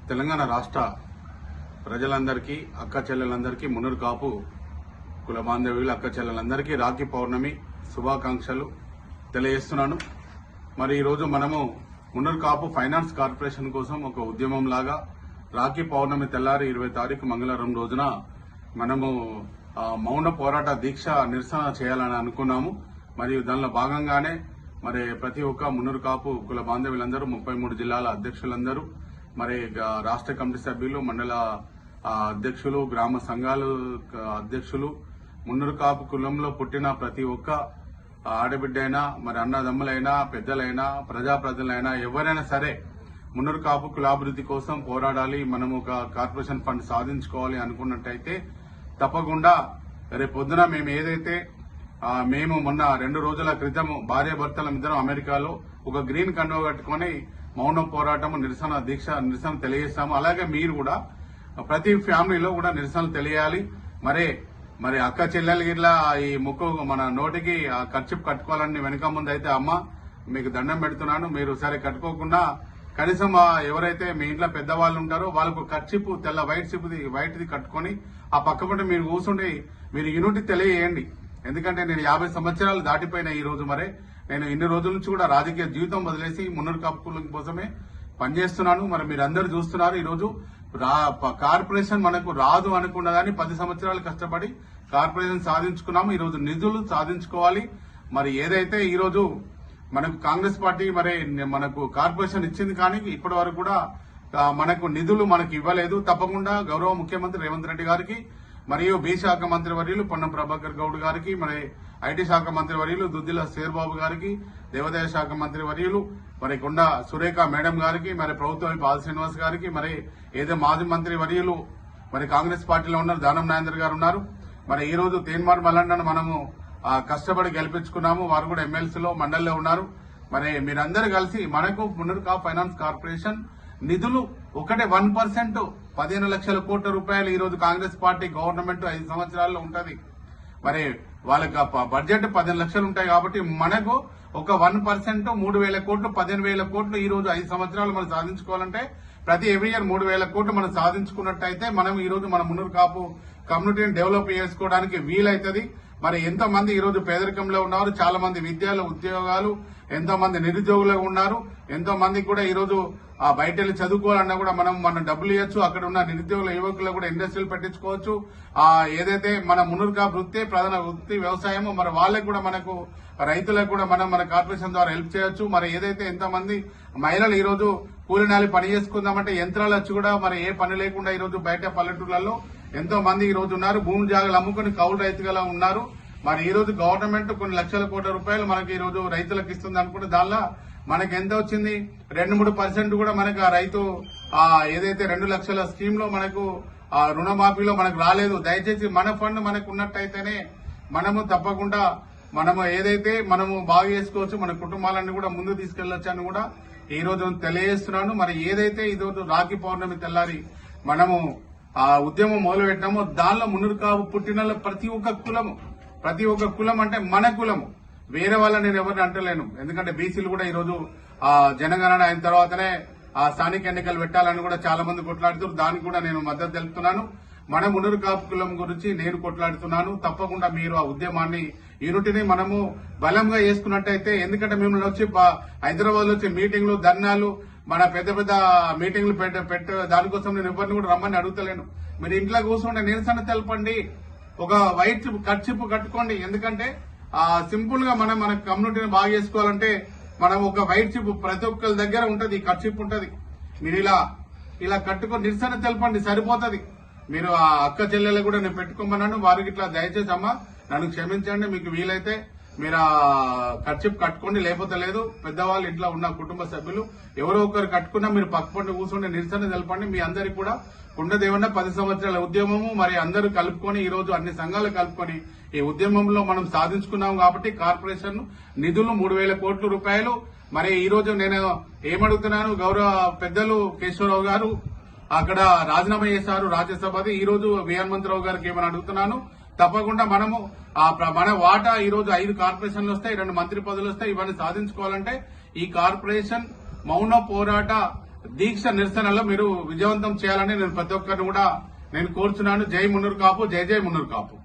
తెలంగాణ రాష్ట్ర ప్రజలందరికీ అక్క చెల్లెలందరికీ మున్నూరు కాపు కుల బాంధవ్యులు అక్క చెల్లెలందరికీ రాఖీ పౌర్ణమి శుభాకాంక్షలు తెలియజేస్తున్నాను. మరి ఈరోజు మనము మున్నూరు కాపు ఫైనాన్స్ కార్పొరేషన్ కోసం ఒక ఉద్యమం లాగా రాఖీ పౌర్ణమి తెల్లారి 20 తారీఖు మంగళవారం రోజున మనము మౌన పోరాట దీక్ష నిరసన చేయాలని అనుకున్నాము. మరియు దానిలో భాగంగానే మరి ప్రతి ఒక్క మున్నూరు కాపు కుల బాంధవ్యులందరూ 33 జిల్లాల అధ్యక్షులందరూ మరి రాష్ట్ర కమిటీ సభ్యులు మండల అధ్యక్షులు గ్రామ సంఘాలు అధ్యక్షులు మున్నూరు కాపు కులంలో పుట్టిన ప్రతి ఒక్క ఆడబిడ్డైనా మరి అన్నదమ్ములైనా పెద్దలైనా ప్రజాప్రతినిధులైనా ఎవరైనా సరే మున్నూరు కాపు కులాభివృద్ధి కోసం పోరాడాలి, మనము ఒక కార్పొరేషన్ ఫండ్ సాధించుకోవాలి అనుకున్నట్టయితే తప్పకుండా రేపు పొద్దున మేము ఏదైతే మేము మొన్న 2 రోజుల క్రితం భార్యాభర్తలం ఇద్దరం అమెరికాలో ఒక గ్రీన్ కండువా కట్టుకుని మౌనం పోరాటం నిరసన తెలియజేస్తాము. అలాగే మీరు కూడా ప్రతి ఫ్యామిలీలో కూడా నిరసనలు తెలియాలి. మరి అక్క చెల్లెలు గిట్లా ఈ ముక్కు మన నోటికి ఖర్చు కట్టుకోవాలని వెనక ముందు అయితే అమ్మ మీకు దండం పెడుతున్నాను, మీరు సరే కట్టుకోకుండా కనీసం ఎవరైతే మీ ఇంట్లో పెద్దవాళ్ళు ఉంటారో వాళ్ళకు ఖర్చిపు తెల్ల వైట్ది కట్టుకొని ఆ పక్కపంట మీరు కూర్చుండి మీరు యూనిటీ తెలియజేయండి. ఎందుకంటే నేను 50 సంవత్సరాలు దాటిపోయిన ఈ రోజు నేను ఇన్ని రోజుల నుంచి కూడా రాజకీయ జీవితం వదిలేసి మున్నూరు కాపు కులం కోసమే పనిచేస్తున్నాను. మరి మీరందరూ చూస్తున్నారు, ఈ రోజు కార్పొరేషన్ మనకు రాదు అనుకున్నదాన్ని 10 సంవత్సరాలు కష్టపడి కార్పొరేషన్ సాధించుకున్నాము. ఈ రోజు నిధులు సాధించుకోవాలి. మరి ఏదైతే ఈ రోజు మనకు కాంగ్రెస్ పార్టీ మనకు కార్పొరేషన్ ఇచ్చింది, కానీ ఇప్పటి వరకు కూడా మనకు నిధులు మనకు ఇవ్వలేదు. తప్పకుండా గౌరవ ముఖ్యమంత్రి రేవంత్ రెడ్డి గారికి మరియు బి శాఖ మంత్రి వర్యులు పొన్నం ప్రభాకర్ గౌడ్ గారికి, మరి ఐటీ శాఖ మంత్రి వర్యులు దుద్దిల శేర్బాబు గారికి, దేవాదాయ శాఖ మంత్రి వర్యులు మరి కొండ సురేఖ మేడం గారికి, మరి ప్రభుత్వ పాద శ్రీనివాస్ గారికి, మరి ఏదో మాజీ మంత్రి వర్యులు మరి కాంగ్రెస్ పార్టీలో ఉన్నారు దానం నాగేంద్ర గారు ఉన్నారు. మరి ఈ రోజు తేన్మార్ మల్లన్నను మనము కష్టపడి గెలిపించుకున్నాము. వారు కూడా ఎమ్మెల్సీలో మండలిలో ఉన్నారు. మరి మీరందరూ కలిసి మనకు మున్నూరు కాపు ఫైనాన్స్ కార్పొరేషన్ నిధులు ఒకటే 1% 15 లక్షల కోట్ల రూపాయలు ఈ రోజు కాంగ్రెస్ పార్టీ గవర్నమెంట్ 5 సంవత్సరాల్లో ఉంటది. మరి వాళ్ళకి బడ్జెట్ 15 లక్షలు ఉంటాయి కాబట్టి మనకు ఒక 1% 3,000 కోట్లు 15,000 కోట్లు ఈ రోజు 5 సంవత్సరాలు మనం సాధించుకోవాలంటే ప్రతి ఎవ్రీ ఇయర్ 3,000 కోట్లు మనం సాధించుకున్నట్టయితే మనం ఈ రోజు మన మున్నూరు కాపు కమ్యూనిటీని డెవలప్ చేసుకోవడానికి వీలైతది. మరి ఎంతో మంది ఈ రోజు పేదరికంలో ఉన్నారు, చాలా మంది విద్యలో ఉద్యోగాలు, ఎంతో మంది నిరుద్యోగులు ఉన్నారు, ఎంతో మంది కూడా ఈ రోజు బయట వెళ్ళి చదువుకోవాలన్నా కూడా మనం డబ్బులు ఇవ్వచ్చు. అక్కడ ఉన్న నిరుద్యోగుల యువకులు కూడా ఇండస్ట్రీలు పెట్టించుకోవచ్చు. ఏదైతే మన మున్నూరు కాపు వృత్తి ప్రధాన వృత్తి వ్యవసాయమో మరి వాళ్ళకి కూడా మనకు రైతులకు కూడా మన కార్పొరేషన్ ద్వారా హెల్ప్ చేయొచ్చు. మరి ఏదైతే ఎంతో మంది మహిళలు ఈ రోజు కూలినాలి పని చేసుకుందామంటే యంత్రాలు వచ్చి కూడా మరి ఏ పని లేకుండా ఈ రోజు బయట పల్లెటూర్లలో ఎంతో మంది ఈ రోజు ఉన్నారు, భూమి జాగాలు అమ్ముకుని కౌలు రైతుగా ఉన్నారు. మరి ఈ రోజు గవర్నమెంట్ కొన్ని లక్షల కోట్ల రూపాయలు మనకి ఈ రోజు రైతులకు ఇస్తుంది అనుకుంటే దానిలో మనకి ఎంత వచ్చింది 2-3% కూడా మనకు ఆ రైతు ఏదైతే 2 లక్షల స్కీమ్ లో మనకు రుణమాఫీలో మనకు రాలేదు. దయచేసి మన ఫండ్ మనకు ఉన్నట్టయితేనే మనము తప్పకుండా మనము ఏదైతే మనము బాగు చేసుకోవచ్చు, మన కుటుంబాలన్నీ కూడా ముందు తీసుకెళ్లొచ్చు అని కూడా ఈ రోజు తెలియజేస్తున్నాను. మరి ఏదైతే ఈ రోజు రాఖీ పౌర్ణమి తెల్లారి మనము ఉద్యమం మొదలు పెట్టినామో దానిలో మున్నూరు కాపు పుట్టిన ప్రతి ఒక్క కులం అంటే మన కులము, వేరే వాళ్ళ నేను ఎవరిని అంటలేను. ఎందుకంటే బీసీలు కూడా ఈ రోజు జనగణన అయిన తర్వాతనే స్థానిక ఎన్నికలు పెట్టాలని కూడా చాలా మంది కొట్లాడుతున్నారు. దానికి కూడా నేను మద్దతు తెలుపుతున్నాను. మన మున్నూరు కాపు కులం గురించి నేను కొట్లాడుతున్నాను. తప్పకుండా మీరు ఆ ఉద్యమాన్ని యూనిటీని మనము బలంగా చేసుకున్నట్టయితే, ఎందుకంటే మిమ్మల్ని వచ్చి హైదరాబాద్ లో వచ్చి మీటింగ్లు ధర్నాలు మన పెద్ద మీటింగ్లు దానికోసం నేను ఎవరిని కూడా రమ్మని అడుగుతలేను. మీరు ఇంట్లో కూర్చుంటే నిరసన తెలపండి, ఒక వైట్ కర్చిప్పు కట్టుకోండి. ఎందుకంటే సింపుల్ గా మన కమ్యూనిటీని బాగా చేసుకోవాలంటే మనం ఒక వైట్ చిప్ ప్రతి ఒక్కరి దగ్గర ఉంటది, కర్చిప్పు ఉంటది. మీరు ఇలా కట్టుకొని నిరసన తెలపండి, సరిపోతుంది. మీరు ఆ అక్క చెల్లెలు కూడా నేను పెట్టుకోమన్నాను, వారికి ఇట్లా దయచేసి అమ్మా నన్ను క్షమించండి, మీకు వీలైతే మీరు ఆ కర్చిప్ కట్టుకోండి, లేకపోతే లేదు. పెద్దవాళ్ళు ఇంట్లో ఉన్న కుటుంబ సభ్యులు ఎవరో ఒకరు కట్టుకున్నా మీరు పక్కపండి కూర్చొని నిరసన తెలపండి. మీ అందరికి కూడా కుండదేవన్న 10 సంవత్సరాల ఉద్యమము మరి అందరూ కలుపుకొని ఈ రోజు అన్ని సంఘాలు కలుపుకొని ఈ ఉద్యమంలో మనం సాధించుకున్నాం కాబట్టి కార్పొరేషన్ నిధులు 3,000 కోట్ల రూపాయలు. మరి ఈ రోజు నేను ఏమడుగుతున్నాను, గౌరవ పెద్దలు కేశవరావు గారు అక్కడ రాజీనామా చేశారు రాజ్యసభది. ఈ రోజు వి హనుమంతరావు గారికి ఏమని అడుగుతున్నాను, తప్పకుండా మనము మన వాటా ఈ రోజు 5 కార్పొరేషన్లు వస్తాయి, 2 మంత్రి పదవులు వస్తాయి. ఇవన్నీ సాధించుకోవాలంటే ఈ కార్పొరేషన్ మౌన పోరాట దీక్ష నిరసనలో మీరు విజయవంతం చేయాలని నేను ప్రతి ఒక్కరిని కూడా నేను కోరుచున్నాను. జై మున్నూరు కాపు, జై జై మున్నూరు కాపు.